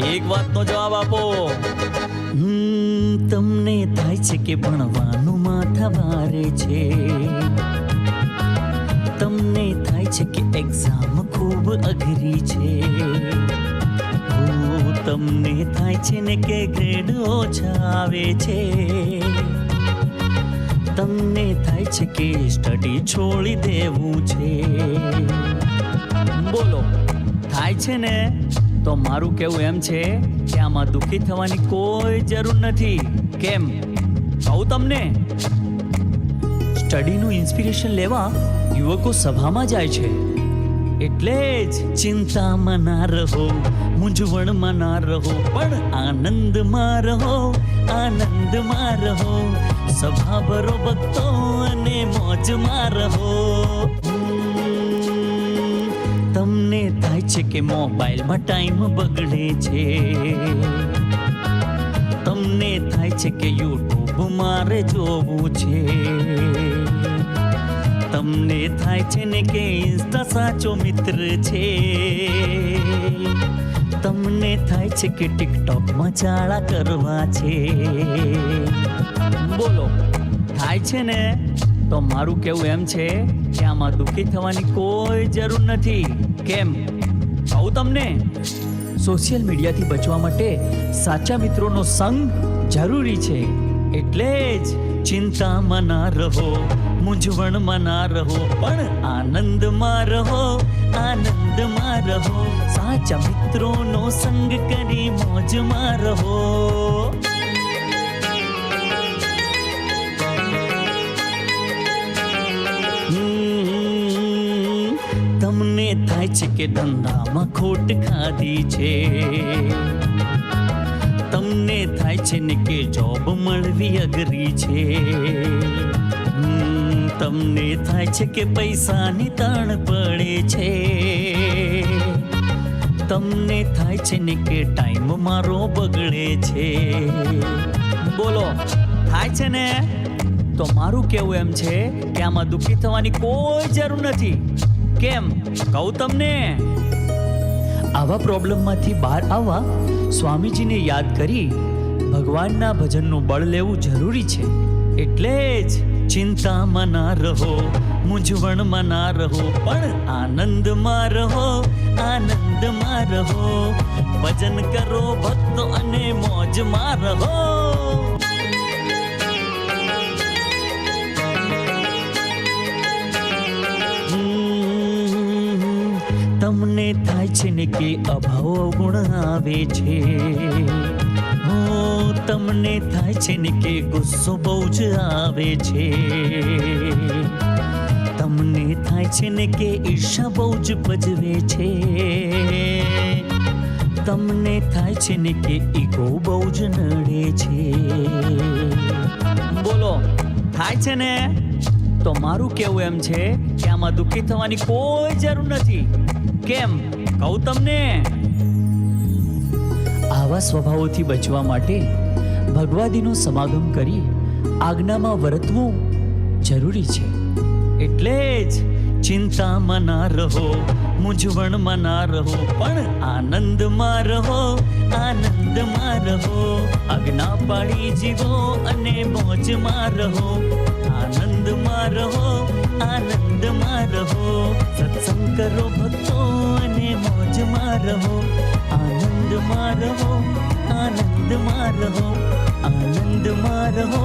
એક વાતનો જવાબ આપો. તમને થાય છે કે ભણવાનું માથા ભારે છે, તમને થાય છે કે એક્ઝામ ખૂબ અઘરી છે, તમને થાય છે ને કે ગ્રેડ ઓછા આવે છે, તમને થાય છે કે સ્ટડી છોડી દેવું છે. બોલો, થાય છે ને? તો મારું કહેવું એમ છે કે આમાં દુઃખી થવાની કોઈ જરૂર નથી. કેમ કહું તમને? સ્ટડીનું ઇન્સ્પિરેશન લેવા યુવકો સભામાં જાય છે, એટલે જ ચિંતામાં ના રહો, મૂંઝવણમાં ના રહો, પણ આનંદમાં રહો, આનંદમાં રહો. સભા ભરો ભક્તો અને મોજમાં રહો. તમને થાય છે કે મોબાઈલમાં ટાઈમ બગડે છે, તમને થાય છે કે યુટ્યુબ મારે જોવું છે, તમને થાય છે ને કે ઇન્સ્ટા સાચો મિત્ર છે, તમને થાય છે કે ટિકટોકમાં ચાળા કરવા છે. બોલો, થાય છે ને? તો મારું કહેવું એમ છે કે આમાં દુઃખી થવાની કોઈ જરૂર નથી. કેમ કહું તમને? સોશિયલ મીડિયાથી બચવા માટે સાચા મિત્રોનો સંગ જરૂરી છે, એટલે જ ચિંતામાં ના રહો, મૂંઝવણમાં ના રહો, પણ આનંદમાં રહો, આનંદમાં રહો. સાચા મિત્રોનો સંગ કરી મોજમાં રહો. તમને થાય છે કે ધંધામાં ખોટ ખાધી છે, તમને થાય છે ને કે જોબ મળવી અઘરી છે, તમને થાય છે કે પૈસાની તાણ પડે છે, તમને થાય છે ને કે ટાઈમ મારો બગડે છે. બોલો, થાય છે ને? તો મારું કહેવું એમ છે કે આમાં દુઃખી થવાની કોઈ જરૂર નથી. કેમ કહું તમને? આવા પ્રોબ્લેમમાંથી બહાર આવવા સ્વામીજીને યાદ કરી ભગવાનના ભજનનું બળ લેવું જરૂરી છે. એટલે જ ચિંતામાં ના રહો, મૂંઝવણમાં ના રહો, પણ આનંદમાં રહો, આનંદમાં રહો. ભજન કરો ભક્તો અને મોજમાં રહો. તમને થાય છે ને કે અભાવ અવગુણ આવે છે, તમને થાય છે ને કે ગુસ્સો બહુ જ આવે છે, તમને થાય છે ને કે ઈર્ષા બહુ જ ભજવે છે, તમને થાય છે ને કે ઈગો બહુ જ નડે છે. બોલો, થાય છે ને? તો મારું કહેવું એમ છે કે આમાં દુઃખી થવાની કોઈ જરૂર નથી. કેમ કહું તમને? આવા સ્વભાવોથી બચવા માટે ભગવાદીનો સમાગમ કરી આજ્ઞામાં વર્તવું જરૂરી છે. એટલે જ ચિંતામાં ના રહો, મૂંઝવણમાં ના રહો, પણ આનંદમાં રહો, આનંદમાં રહો. આજ્ઞા પાળી જીવો અને મોજમાં રહો, આનંદમાં રહો, આનંદમાં રહો. સત્સંગ કરો ભક્તો અને મોજમાં રહો, આનંદમાં રહો, આનંદમાં રહો, આનંદમાં રહો.